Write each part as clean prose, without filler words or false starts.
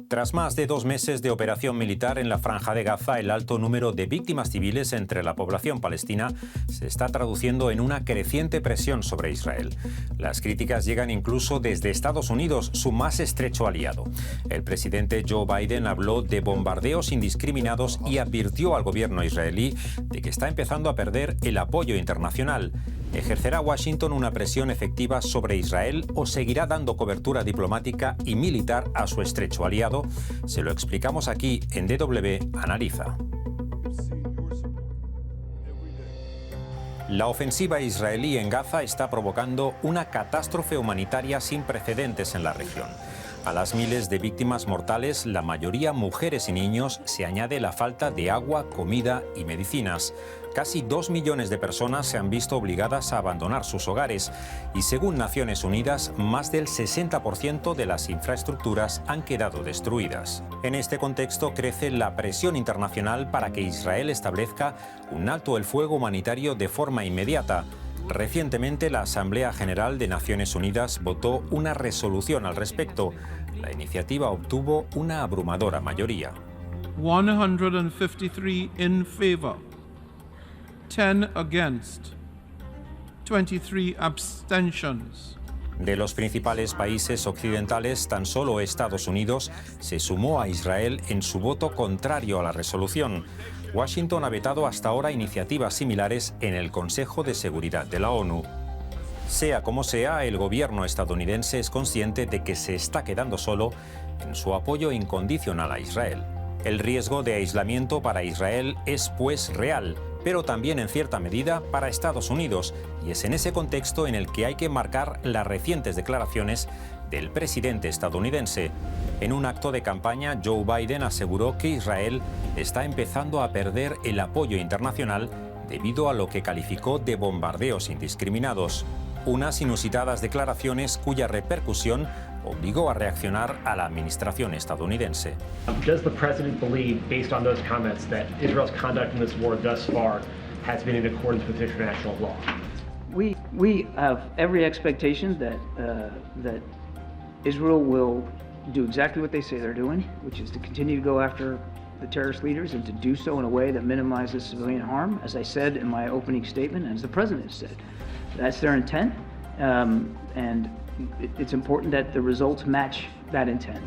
Tras más de 2 meses de operación militar en la Franja de Gaza, el alto número de víctimas civiles entre la población palestina se está traduciendo en una creciente presión sobre Israel. Las críticas llegan incluso desde Estados Unidos, su más estrecho aliado. El presidente Joe Biden habló de bombardeos indiscriminados y advirtió al gobierno israelí de que está empezando a perder el apoyo internacional. ¿Ejercerá Washington una presión efectiva sobre Israel o seguirá dando cobertura diplomática y militar a su estrecho aliado? Se lo explicamos aquí en DW Analiza. La ofensiva israelí en Gaza está provocando una catástrofe humanitaria sin precedentes en la región. A las miles de víctimas mortales, la mayoría mujeres y niños, se añade la falta de agua, comida y medicinas. Casi 2 millones de personas se han visto obligadas a abandonar sus hogares y, según Naciones Unidas, más del 60% de las infraestructuras han quedado destruidas. En este contexto crece la presión internacional para que Israel establezca un alto el fuego humanitario de forma inmediata. Recientemente, la Asamblea General de Naciones Unidas votó una resolución al respecto. La iniciativa obtuvo una abrumadora mayoría. 153 in favor, 10 against, 23 abstentions. De los principales países occidentales, tan solo Estados Unidos se sumó a Israel en su voto contrario a la resolución. Washington ha vetado hasta ahora iniciativas similares en el Consejo de Seguridad de la ONU. Sea como sea, el gobierno estadounidense es consciente de que se está quedando solo en su apoyo incondicional a Israel. El riesgo de aislamiento para Israel es, pues, real, pero también en cierta medida para Estados Unidos, y es en ese contexto en el que hay que marcar las recientes declaraciones del presidente estadounidense. En un acto de campaña, Joe Biden aseguró que Israel está empezando a perder el apoyo internacional debido a lo que calificó de bombardeos indiscriminados. Unas inusitadas declaraciones cuya repercusión obligó a reaccionar a la administración estadounidense. Does the president believe, based on those comments, that Israel's conduct in this war thus far has been in accordance with international law? We have every expectation that Israel will do exactly what they say they're doing, which is to continue to go after the terrorist leaders and to do so in a way that minimizes civilian harm, as I said in my opening statement, and as the president said. That's their intent, and it's important that the results match that intent.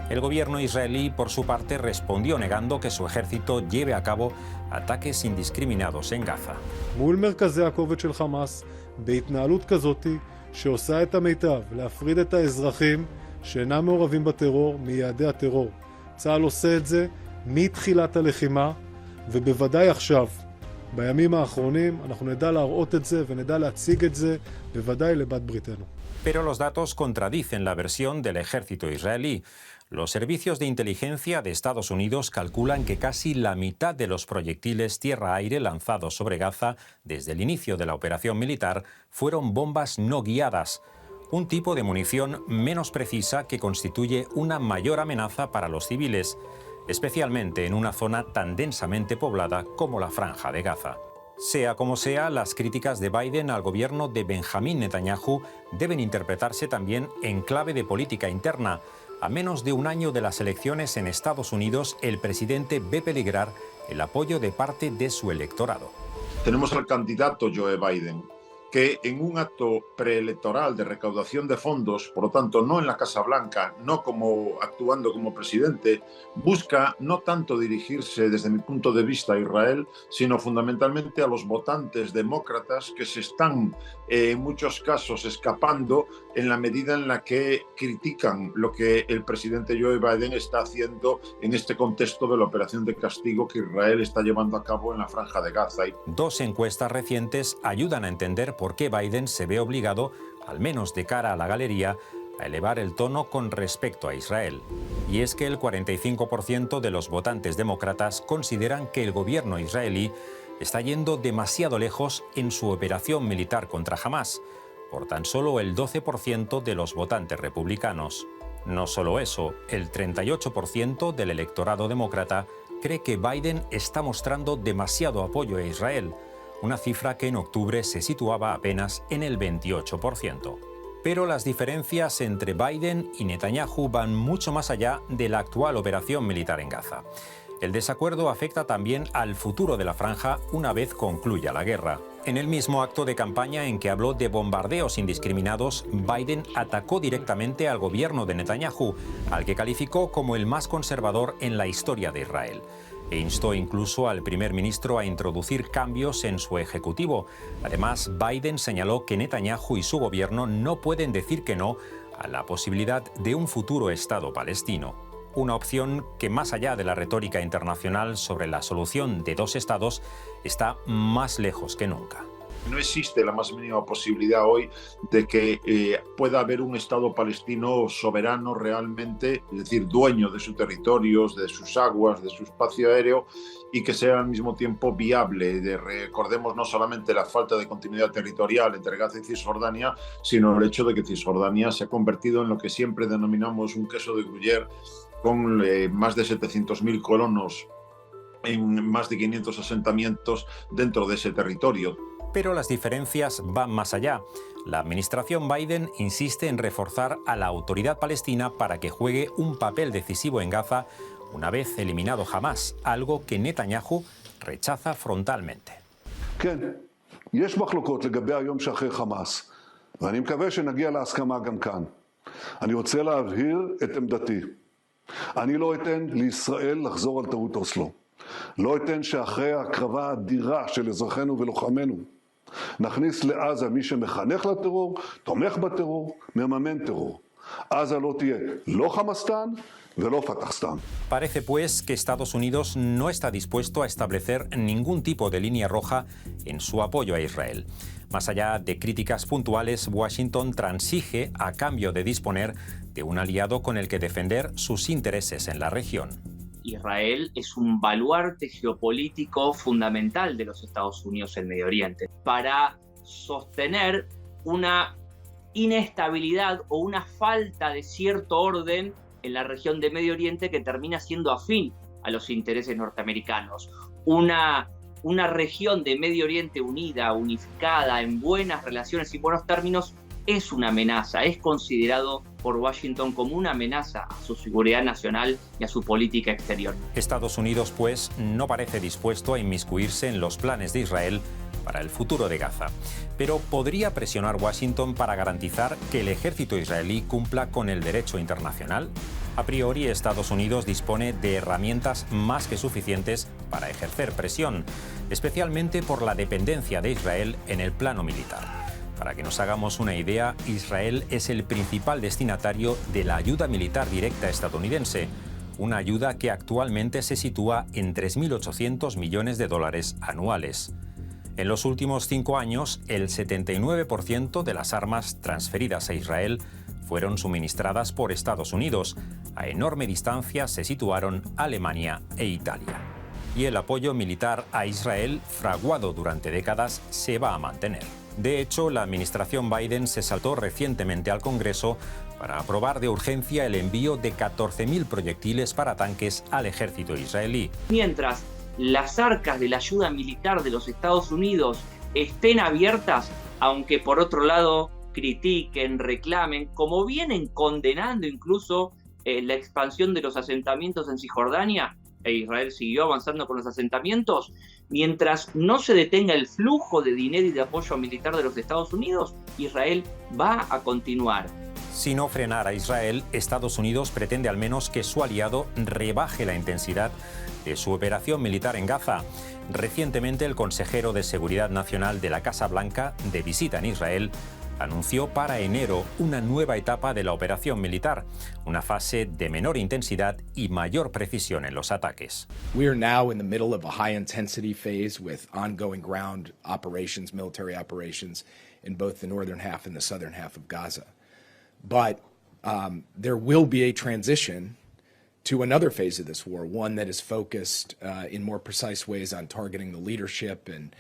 El gobierno israelí, por su parte, respondió negando que su ejército lleve a cabo ataques indiscriminados en Gaza. מול מרכזי הכובד של חמאס, בהתנהלות כזאת שעושה את המיטב להפריד את האזרחים שאינם מעורבים בטרור מיעדי הטרור. צה"ל עושה את זה מתחילת הלחימה, ובוודאי עכשיו, בימים האחרונים, אנחנו נדע להראות את זה ונדע להציג את זה, בוודאי לבת בריתנו. Pero los datos contradicen la versión del ejército israelí. Los servicios de inteligencia de Estados Unidos calculan que casi la mitad de los proyectiles tierra-aire lanzados sobre Gaza desde el inicio de la operación militar fueron bombas no guiadas, un tipo de munición menos precisa que constituye una mayor amenaza para los civiles, especialmente en una zona tan densamente poblada como la Franja de Gaza. Sea como sea, las críticas de Biden al gobierno de Benjamín Netanyahu deben interpretarse también en clave de política interna. A menos de un año de las elecciones en Estados Unidos, el presidente ve peligrar el apoyo de parte de su electorado. Tenemos al candidato Joe Biden, que en un acto preelectoral de recaudación de fondos, por lo tanto no en la Casa Blanca, no como actuando como presidente, busca no tanto dirigirse desde mi punto de vista a Israel, sino fundamentalmente a los votantes demócratas que se están en muchos casos escapando en la medida en la que critican lo que el presidente Joe Biden está haciendo en este contexto de la operación de castigo que Israel está llevando a cabo en la Franja de Gaza. Dos encuestas recientes ayudan a entender por qué Biden se ve obligado, al menos de cara a la galería, a elevar el tono con respecto a Israel. Y es que el 45% de los votantes demócratas consideran que el gobierno israelí está yendo demasiado lejos en su operación militar contra Hamás, por tan solo el 12% de los votantes republicanos. No solo eso, el 38% del electorado demócrata cree que Biden está mostrando demasiado apoyo a Israel, una cifra que en octubre se situaba apenas en el 28%. Pero las diferencias entre Biden y Netanyahu van mucho más allá de la actual operación militar en Gaza. El desacuerdo afecta también al futuro de la franja una vez concluya la guerra. En el mismo acto de campaña en que habló de bombardeos indiscriminados, Biden atacó directamente al gobierno de Netanyahu, al que calificó como el más conservador en la historia de Israel. E instó incluso al primer ministro a introducir cambios en su ejecutivo. Además, Biden señaló que Netanyahu y su gobierno no pueden decir que no a la posibilidad de un futuro Estado palestino. Una opción que, más allá de la retórica internacional sobre la solución de dos estados, está más lejos que nunca. No existe la más mínima posibilidad hoy de que pueda haber un Estado palestino soberano realmente, es decir, dueño de sus territorios, de sus aguas, de su espacio aéreo, y que sea al mismo tiempo viable. Recordemos no solamente la falta de continuidad territorial entre Gaza y Cisjordania, sino el hecho de que Cisjordania se ha convertido en lo que siempre denominamos un queso de Gruyère, con más de 700.000 colonos en más de 500 asentamientos dentro de ese territorio. Pero las diferencias van más allá. La administración Biden insiste en reforzar a la autoridad palestina para que juegue un papel decisivo en Gaza una vez eliminado Hamás, algo que Netanyahu rechaza frontalmente. כן, יש מחלוקות לגבי היום שאחרי חמאס, ואני מקווה שנגיע להסכמה גם כאן. אני רוצה להבהיר את עמדתי. אני לא אתן לישראל לחזור על טעות אוסלו. לא אתן שאחרי ההקרבה האדירה של אזרחינו ולוחמינו, נכניס לעזה מי שמחנך לטרור, תומך בטרור, מממן טרור. עזה לא תהיה לא חמאסטן ולא פתחסטן. Parece pues que Estados Unidos no está dispuesto a establecer ningún tipo de línea roja en su apoyo a Israel. Más allá de críticas puntuales, Washington transige a cambio de disponer de un aliado con el que defender sus intereses en la región. Israel es un baluarte geopolítico fundamental de los Estados Unidos en Medio Oriente para sostener una inestabilidad o una falta de cierto orden en la región de Medio Oriente que termina siendo afín a los intereses norteamericanos. Una región de Medio Oriente unida, unificada, en buenas relaciones y buenos términos, es una amenaza, es considerado por Washington como una amenaza a su seguridad nacional y a su política exterior. Estados Unidos, pues, no parece dispuesto a inmiscuirse en los planes de Israel para el futuro de Gaza. Pero ¿podría presionar Washington para garantizar que el ejército israelí cumpla con el derecho internacional? A priori, Estados Unidos dispone de herramientas más que suficientes para ejercer presión, especialmente por la dependencia de Israel en el plano militar. Para que nos hagamos una idea, Israel es el principal destinatario de la ayuda militar directa estadounidense, una ayuda que actualmente se sitúa en 3.800 millones de dólares anuales. En los últimos 5 años, el 79% de las armas transferidas a Israel fueron suministradas por Estados Unidos. A enorme distancia se situaron Alemania e Italia. Y el apoyo militar a Israel, fraguado durante décadas, se va a mantener. De hecho, la administración Biden se saltó recientemente al Congreso para aprobar de urgencia el envío de 14.000 proyectiles para tanques al ejército israelí. Mientras las arcas de la ayuda militar de los Estados Unidos estén abiertas, aunque por otro lado critiquen, reclamen, como vienen condenando incluso la expansión de los asentamientos en Cisjordania, e Israel siguió avanzando con los asentamientos, mientras no se detenga el flujo de dinero y de apoyo militar de los Estados Unidos, Israel va a continuar. Si no frenar a Israel, Estados Unidos pretende al menos que su aliado rebaje la intensidad de su operación militar en Gaza. Recientemente, el consejero de Seguridad Nacional de la Casa Blanca, de visita en Israel, anunció para enero una nueva etapa de la operación militar, una fase de menor intensidad y mayor precisión en los ataques. We are now in the middle of a high-intensity phase with ongoing ground operations, military operations, in both the northern half and the southern half of Gaza. But there will be a transition to another phase of this war, one that is focused in more precise ways on targeting the leadership and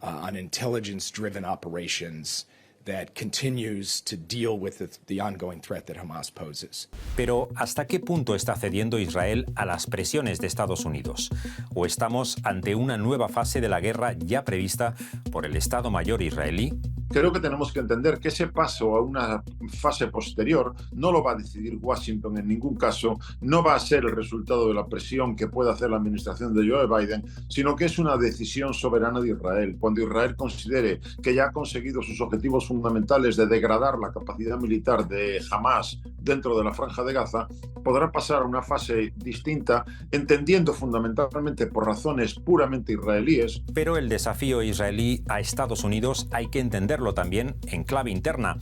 on intelligence-driven operations that continues to deal with the ongoing threat that Hamas poses. Pero ¿hasta qué punto está cediendo Israel a las presiones de Estados Unidos? ¿O estamos ante una nueva fase de la guerra ya prevista por el Estado Mayor israelí? creo que tenemos que entender que ese paso a una fase posterior no lo va a decidir Washington en ningún caso, no va a ser el resultado de la presión que pueda hacer la administración de Joe Biden, sino que es una decisión soberana de Israel. Cuando Israel considere que ya ha conseguido sus objetivos fundamentales de degradar la capacidad militar de Hamas dentro de la Franja de Gaza, podrá pasar a una fase distinta, entendiendo fundamentalmente por razones puramente israelíes. Pero el desafío israelí a Estados Unidos hay que entenderlo también en clave interna.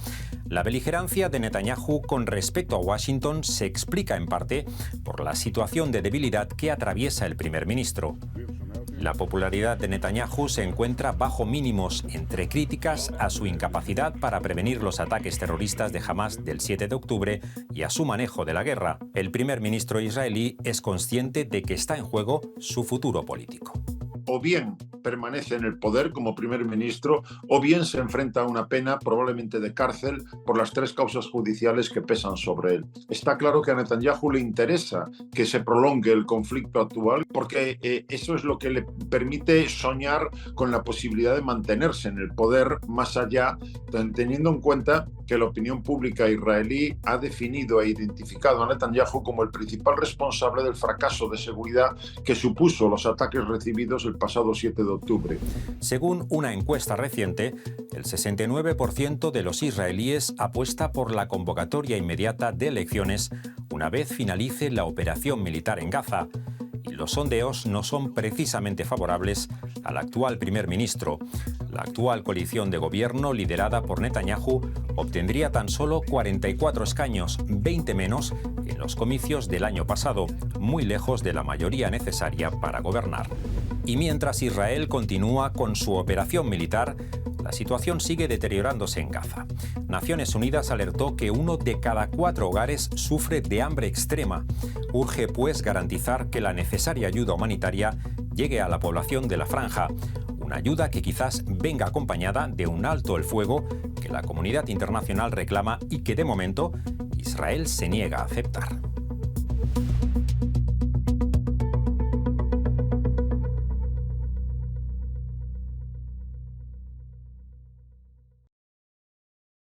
La beligerancia de Netanyahu con respecto a Washington se explica en parte por la situación de debilidad que atraviesa el primer ministro. La popularidad de Netanyahu se encuentra bajo mínimos entre críticas a su incapacidad para prevenir los ataques terroristas de Hamas del 7 de octubre y a su manejo de la guerra. El primer ministro israelí es consciente de que está en juego su futuro político. O bien permanece en el poder como primer ministro, o bien se enfrenta a una pena probablemente de cárcel por las 3 causas judiciales que pesan sobre él. Está claro que a Netanyahu le interesa que se prolongue el conflicto actual porque eso es lo que le permite soñar con la posibilidad de mantenerse en el poder más allá, teniendo en cuenta que la opinión pública israelí ha definido e identificado a Netanyahu como el principal responsable del fracaso de seguridad que supuso los ataques recibidos el pasado 7 de octubre. Según una encuesta reciente, el 69% de los israelíes apuesta por la convocatoria inmediata de elecciones una vez finalice la operación militar en Gaza. Y los sondeos no son precisamente favorables al actual primer ministro. La actual coalición de gobierno, liderada por Netanyahu, obtendría tan solo 44 escaños, 20 menos que en los comicios del año pasado, muy lejos de la mayoría necesaria para gobernar. Y mientras Israel continúa con su operación militar, la situación sigue deteriorándose en Gaza. Naciones Unidas alertó que 1 de cada 4 hogares sufre de hambre extrema. Urge, pues, garantizar que la necesaria ayuda humanitaria llegue a la población de la franja. Una ayuda que quizás venga acompañada de un alto el fuego que la comunidad internacional reclama y que, de momento, Israel se niega a aceptar.